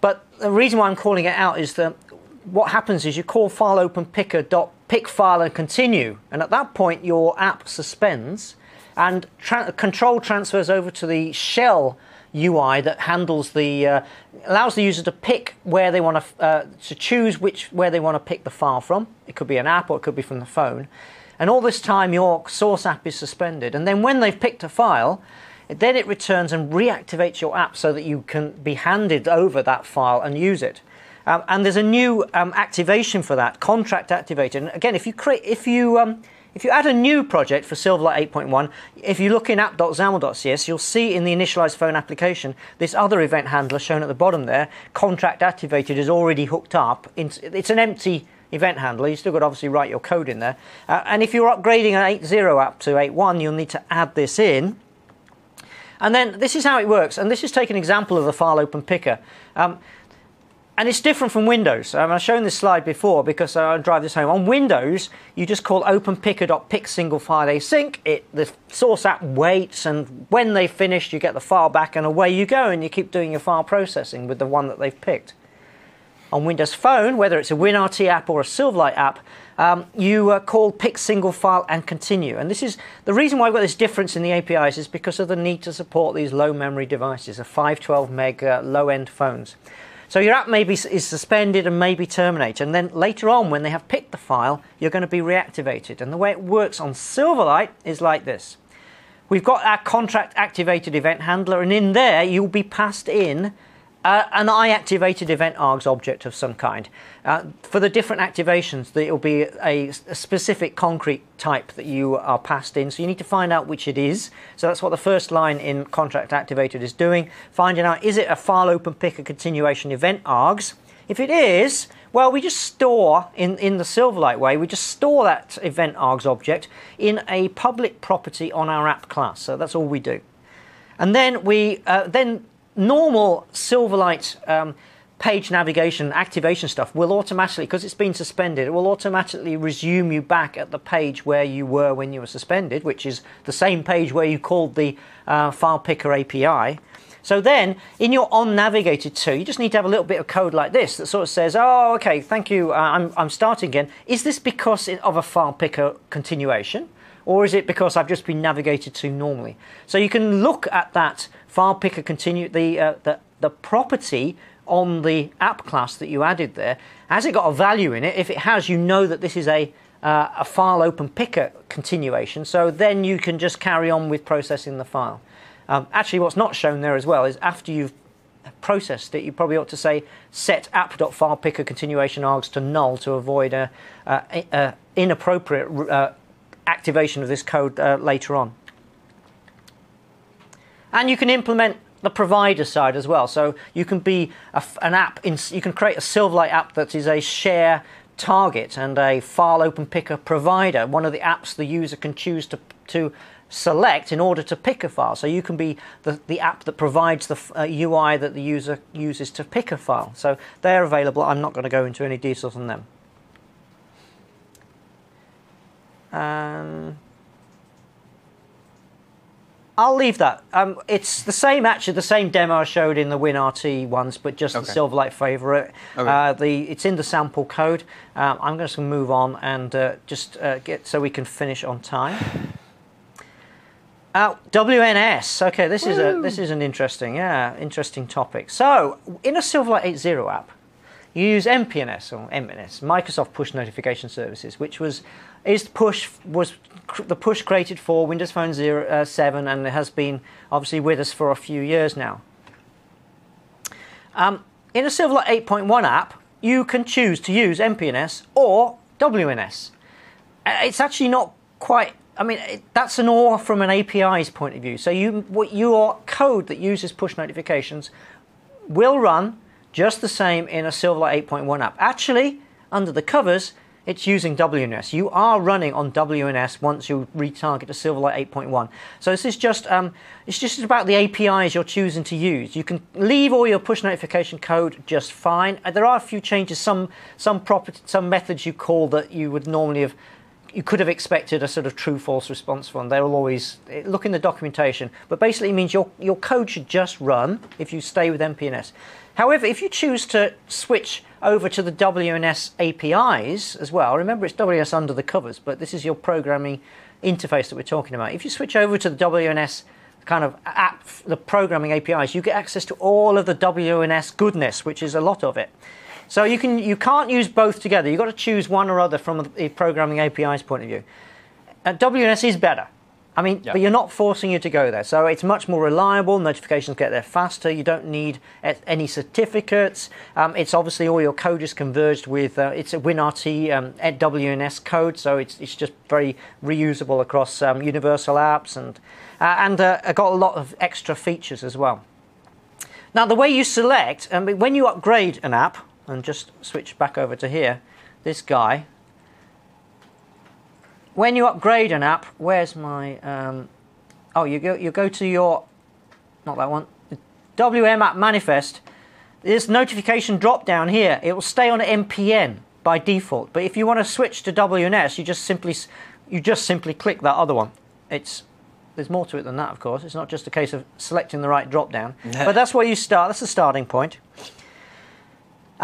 But the reason why I'm calling it out is that what happens is you call file open picker pick file and continue, and at that point your app suspends and control transfers over to the shell UI that handles allows the user to pick where they want to choose where they want to pick the file from. It could be an app or it could be from the phone, and all this time your source app is suspended, and then when they've picked a file, then it returns and reactivates your app so that you can be handed over that file and use it. And there's a new activation for that, contract activated. And again, if you add a new project for Silverlight 8.1, if you look in app.xaml.cs, you'll see in the initialized phone application this other event handler shown at the bottom there, contract activated, is already hooked up. It's an empty event handler. You still got to obviously write your code in there. And if you're upgrading an 8.0 app to 8.1, you'll need to add this in. And then this is how it works. And this is take an example of the file open picker. And it's different from Windows. I've shown this slide before because I'll drive this home. On Windows, you just call openpicker.pick single file async. The source app waits, and when they've finished, you get the file back, and away you go, and you keep doing your file processing with the one that they've picked. on Windows Phone, whether it's a WinRT app or a Silverlight app, you call pick single file and continue. And this is the reason why I've got this difference in the APIs is because of the need to support these low memory devices, the 512 meg low-end phones. So your app maybe is suspended and maybe terminated, and then later on when they have picked the file, you're going to be reactivated. And the way it works on Silverlight is like this. We've got our contract activated event handler, and in there you'll be passed in an I-activated event args object of some kind. For the different activations, there will be a specific concrete type that you are passed in, so you need to find out which it is. So that's what the first line in contract activated is doing, finding out, is it a file open picker continuation event args? If it is, well, we just store, in the Silverlight way, we just store that event args object in a public property on our app class. So that's all we do. And then normal Silverlight page navigation activation stuff will automatically, because it's been suspended, it will automatically resume you back at the page where you were when you were suspended, which is the same page where you called the file picker API. So then, in your on navigated to, you just need to have a little bit of code like this that sort of says, oh, okay, thank you, I'm starting again. Is this because of a file picker continuation? Or is it because I've just been navigated to normally? So you can look at that file picker the property on the app class that you added there. Has it got a value in it? If it has, you know that this is a file open picker continuation. So then you can just carry on with processing the file. Actually, what's not shown there as well is after you've processed it, you probably ought to say set app.filepicker continuation args to null to avoid a inappropriate activation of this code later on. And you can implement the provider side as well. So you can be an app. You can create a Silverlight app that is a share target and a file open picker provider. One of the apps the user can choose to select in order to pick a file. So you can be the app that provides the UI that the user uses to pick a file. So they're available. I'm not going to go into any details on them. I'll leave that. It's the same, actually, the same demo I showed in the WinRT ones, but just the Silverlight favourite. Okay. It's in the sample code. I'm just going to move on and just get so we can finish on time. WNS. Okay, this is an interesting topic. So in a Silverlight 8.0 app, you use MPNS or MNS, Microsoft Push Notification Services, which was the push created for Windows Phone 7, and it has been obviously with us for a few years now. In a Silverlight 8.1 app, you can choose to use MPNS or WNS. It's actually not quite. I mean, that's an or from an API's point of view. So your code that uses push notifications will run just the same in a Silverlight 8.1 app. Actually, under the covers, it's using WNS. You are running on WNS once you retarget to Silverlight 8.1. So this is just it's just about the APIs you're choosing to use. You can leave all your push notification code just fine. There are a few changes, some methods you call that you would normally you could have expected a sort of true-false response from. They will always look in the documentation, but basically it means your code should just run if you stay with MPNS. However, if you choose to switch over to the WNS APIs as well, remember it's WNS under the covers, but this is your programming interface that we're talking about. If you switch over to the WNS kind of app, the programming APIs, you get access to all of the WNS goodness, which is a lot of it. So you can't use both together. You've got to choose one or other from a programming API's point of view. WNS is better. I mean, but you're not forcing you to go there. So it's much more reliable. Notifications get there faster. You don't need any certificates. It's obviously all your code is converged with, it's a WinRT WNS code. So it's just very reusable across universal apps and got a lot of extra features as well. Now, the way you select, when you upgrade an app, and just switch back over to here, this guy. When you upgrade an app, where's my? You go to your, not that one, WM app manifest. This notification drop down here. It will stay on MPN by default. But if you want to switch to WNS, you just simply click that other one. There's more to it than that, of course. It's not just a case of selecting the right drop down. But that's where you start. That's the starting point.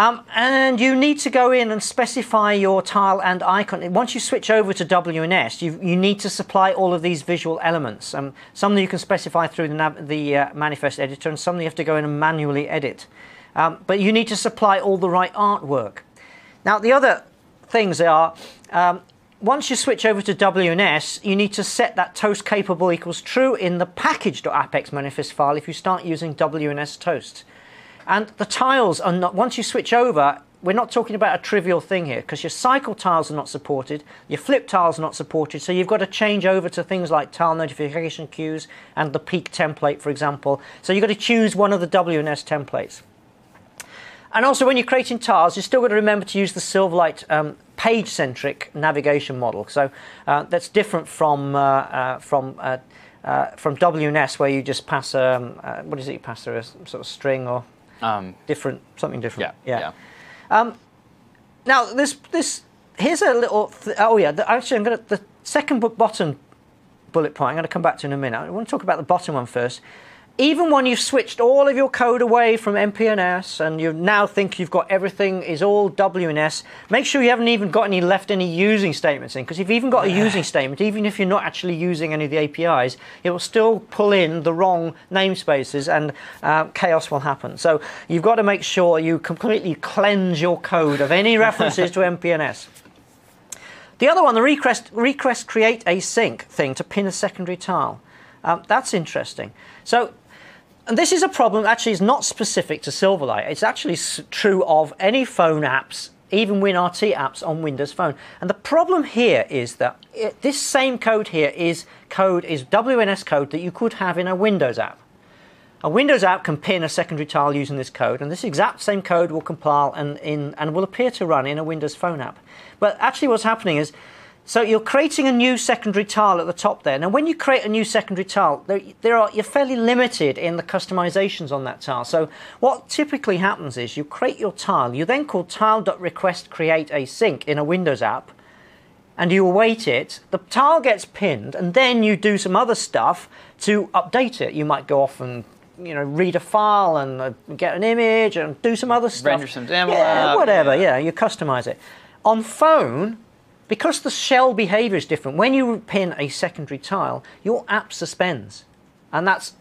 And you need to go in and specify your tile and icon. Once you switch over to WNS, you need to supply all of these visual elements. Some that you can specify through the manifest editor, and some that you have to go in and manually edit. But you need to supply all the right artwork. Now, the other things are, once you switch over to WNS, you need to set that toast capable equals true in the package.apex manifest file if you start using WNS toast. And the tiles are not, once you switch over, we're not talking about a trivial thing here, because your cycle tiles are not supported, your flip tiles are not supported, so you've got to change over to things like tile notification queues and the peak template, for example. So you've got to choose one of the WNS templates. And also, when you're creating tiles, you've still got to remember to use the Silverlight page-centric navigation model. So that's different from WNS, where you just pass what is it? You pass through a sort of string or something different. Yeah. Now here's a little. Actually, I'm going to the second bottom bullet point. I'm going to come back to in a minute. I want to talk about the bottom one first. Even when you've switched all of your code away from MPNS and you now think you've got everything is all WNS, make sure you haven't even got any using statements in, because if you've even got a using statement, even if you're not actually using any of the APIs, it will still pull in the wrong namespaces and chaos will happen. So you've got to make sure you completely cleanse your code of any references to MPNS. The other one, the request create async thing to pin a secondary tile. That's interesting. So, and this is a problem actually is not specific to Silverlight. It's actually true of any phone apps, even WinRT apps on Windows Phone. And the problem here is that this same code here is WNS code that you could have in a Windows app. A Windows app can pin a secondary tile using this code, and this exact same code will compile and will appear to run in a Windows Phone app. But actually what's happening is, so you're creating a new secondary tile at the top there. Now, when you create a new secondary tile, you're fairly limited in the customizations on that tile. So what typically happens is you create your tile, you then call tile.requestCreateAsync in a Windows app, and you await it. The tile gets pinned, and then you do some other stuff to update it. You might go off and read a file and get an image and do some other stuff. Render some demo. Yeah, whatever. Yeah, you customize it. On phone, because the shell behavior is different, when you pin a secondary tile, your app suspends. And that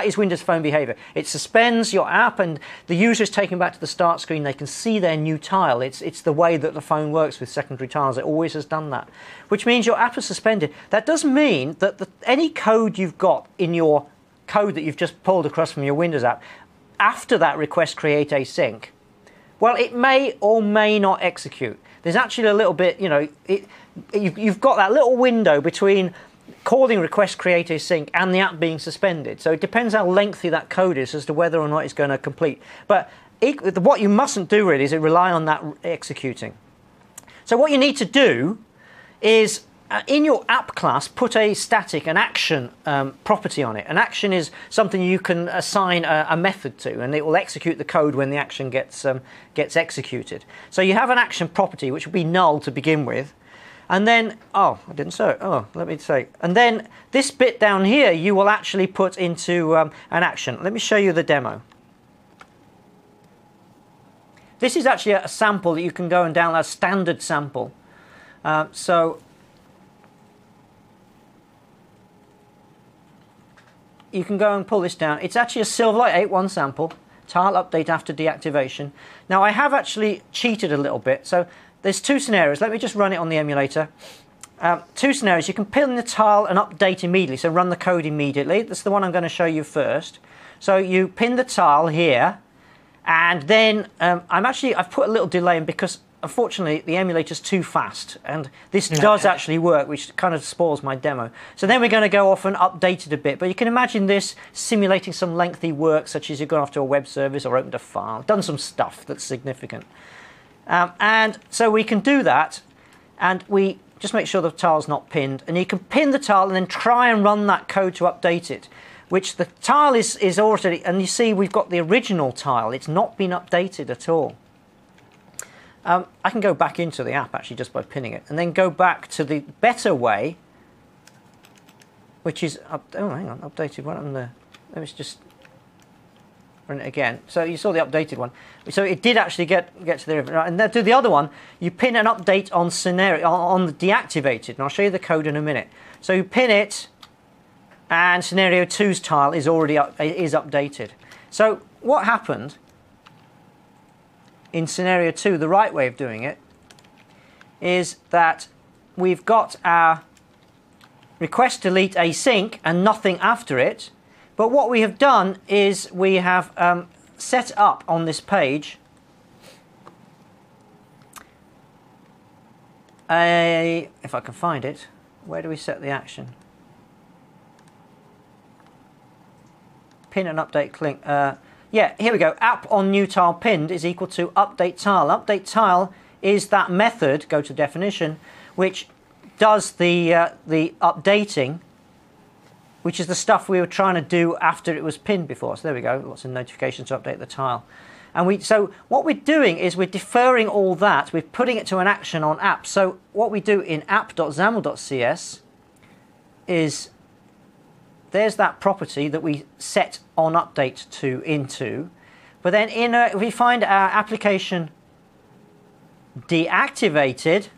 is Windows Phone behavior. It suspends your app and the user is taken back to the start screen. They can see their new tile. It's the way that the phone works with secondary tiles. It always has done that, which means your app is suspended. That does mean that any code you've got in your code that you've just pulled across from your Windows app, after that request create async, well, it may or may not execute. There's actually a little bit, you've got that little window between calling request create async and the app being suspended. So it depends how lengthy that code is as to whether or not it's going to complete. But what you mustn't do really is rely on that executing. So what you need to do is in your app class, put an action property on it. An action is something you can assign a method to, and it will execute the code when the action gets executed. So you have an action property, which will be null to begin with. And then, let me say. And then this bit down here, you will actually put into an action. Let me show you the demo. This is actually a sample that you can go and download, a standard sample. You can go and pull this down. It's actually a Silverlight 8.1 sample, tile update after deactivation. Now, I have actually cheated a little bit. So there's two scenarios. Let me just run it on the emulator. Two scenarios. You can pin the tile and update immediately, so run the code immediately. That's the one I'm going to show you first. So you pin the tile here, and then I've put a little delay in because unfortunately the emulator's too fast, and this does actually work, which kind of spoils my demo. So then we're going to go off and update it a bit, but you can imagine this simulating some lengthy work, such as you've gone off to a web service or opened a file, done some stuff that's significant. And so we can do that, and we just make sure the tile's not pinned, and you can pin the tile and then try and run that code to update it, which the tile is already, and you see we've got the original tile. It's not been updated at all. I can go back into the app actually just by pinning it, and then go back to the better way, which is hang on, updated. What happened there? Let me just. run it again. So you saw the updated one. So it did actually get to the right. And then do the other one. You pin an update on scenario on the deactivated, and I'll show you the code in a minute. So you pin it, and scenario 2's tile is already updated. So what happened in scenario 2? The right way of doing it is that we've got our request delete async and nothing after it. But what we have done is we have set up on this page if I can find it, where do we set the action? Pin and update link. Yeah, here we go. App on new tile pinned is equal to update tile. Update tile is that method, go to definition, which does the updating, which is the stuff we were trying to do after it was pinned before. So there we go, lots of notifications to update the tile. And so what we're doing is we're deferring all that, we're putting it to an action on app. So what we do in app.xaml.cs is there's that property that we set on update to into, but then if we find our application deactivated,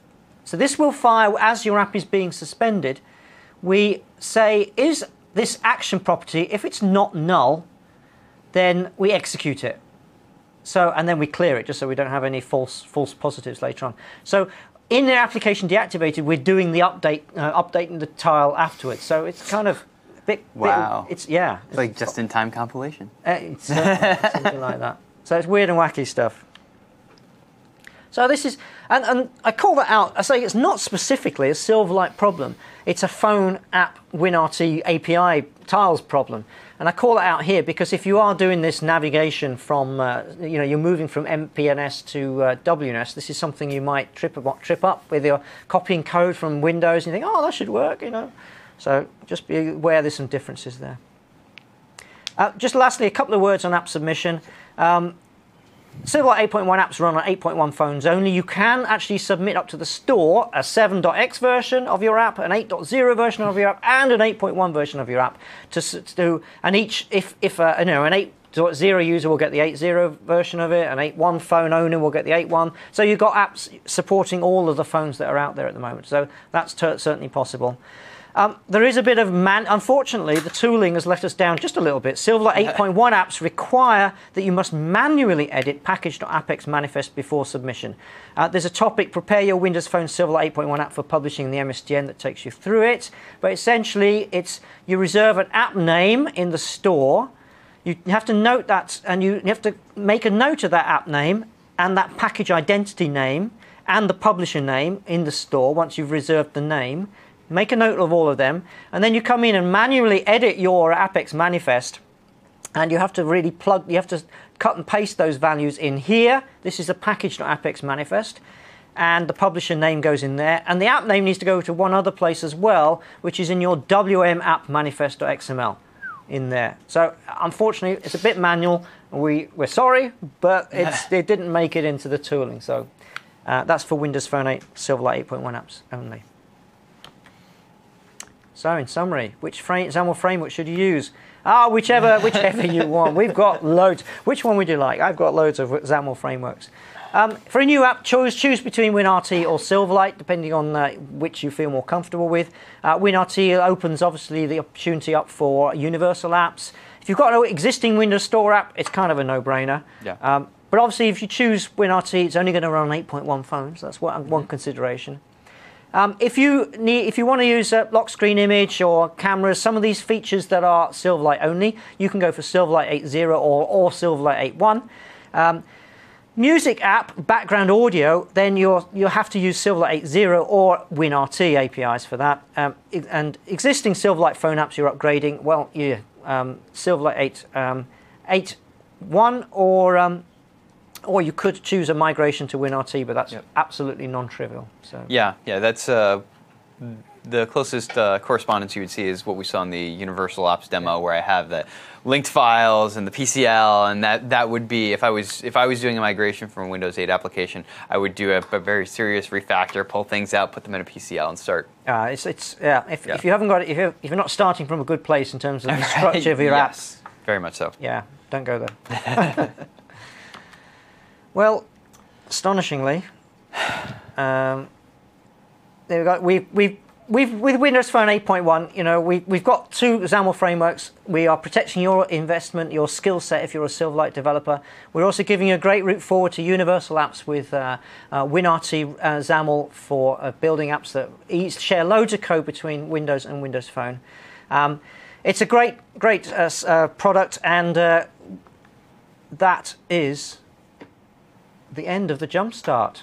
so this will fire as your app is being suspended. We say, is this action property, if it's not null, then we execute it. So, and then we clear it, just so we don't have any false positives later on. So in the application deactivated, we're doing the updating the tile afterwards. So it's kind of a bit... Wow. It's like just-in-time compilation. It's something like that. So it's weird and wacky stuff. So this is, and I call that out, I say it's not specifically a Silverlight problem. It's a phone app WinRT API tiles problem. And I call it out here because if you are doing this navigation from, you're moving from MPNS to WNS, this is something you might trip up with your copying code from Windows and you think, oh, that should work, So just be aware there's some differences there. Just lastly, a couple of words on app submission. Silverlight 8.1 apps run on 8.1 phones only. You can actually submit up to the store a 7.x version of your app, an 8.0 version of your app, and an 8.1 version of your app. And each, if an 8.0 user will get the 8.0 version of it, an 8.1 phone owner will get the 8.1. So you've got apps supporting all of the phones that are out there at the moment. So that's certainly possible. There is a bit of unfortunately, the tooling has let us down just a little bit. Silverlight 8.1 apps require that you must manually edit package.apex manifest before submission. There's a topic, prepare your Windows Phone Silverlight 8.1 app for publishing in the MSDN, that takes you through it. But essentially, you reserve an app name in the store. You have to note that, and you have to make a note of that app name and that package identity name and the publisher name in the store once you've reserved the name. Make a note of all of them, and then you come in and manually edit your Apex manifest, and you have to really you have to cut and paste those values in here. This is a package.apex manifest, and the publisher name goes in there, and the app name needs to go to one other place as well, which is in your WM app manifest.xml in there. So unfortunately, it's a bit manual. We're sorry, but it didn't make it into the tooling. So that's for Windows Phone 8 Silverlight 8.1 apps only. So, in summary, which XAML framework should you use? Whichever you want. We've got loads. Which one would you like? I've got loads of XAML frameworks. For a new app, choose between WinRT or Silverlight, depending on which you feel more comfortable with. WinRT opens, obviously, the opportunity up for universal apps. If you've got an existing Windows Store app, it's kind of a no-brainer. Yeah. But obviously, if you choose WinRT, it's only going to run on 8.1 phones. That's one consideration. If you want to use a lock screen image or cameras, some of these features that are Silverlight only, you can go for Silverlight 8.0 or Silverlight 8.1. Music app, background audio, then you'll have to use Silverlight 8.0 or WinRT APIs for that. And existing Silverlight phone apps you're upgrading, well, Silverlight 8.1 or you could choose a migration to WinRT, but that's absolutely non-trivial. So yeah, that's the closest correspondence you would see is what we saw in the Universal Apps demo, where I have the linked files and the PCL, and that would be if I was doing a migration from a Windows 8 application, I would do a very serious refactor, pull things out, put them in a PCL, and start. If you haven't got it, if you're not starting from a good place in terms of the structure of your apps, very much so. Yeah. don't go there. Well, astonishingly, there we go. We've with Windows Phone 8.1, you know, we've got 2 XAML frameworks. We are protecting your investment, your skill set if you're a Silverlight developer. We're also giving you a great route forward to universal apps with WinRT XAML for building apps that each share loads of code between Windows and Windows Phone. It's a great product, and that is the end of the Jumpstart.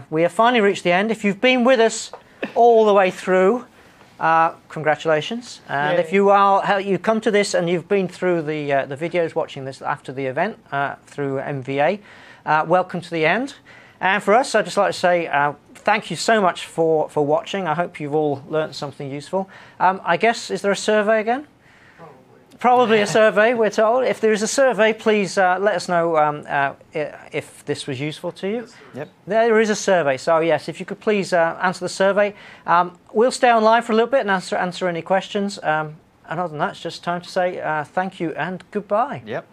We have finally reached the end. If you've been with us all the way through, congratulations. And Yay. if you come to this and you've been through the videos watching this after the event through MVA, welcome to the end. And for us, I'd just like to say thank you so much for watching. I hope you've all learnt something useful. I guess, is there a survey again? Probably a survey, we're told. If there is a survey, please let us know if this was useful to you. Yep. There is a survey, so yes, if you could please answer the survey. We'll stay on live for a little bit and answer any questions. And other than that, it's just time to say thank you and goodbye. Yep.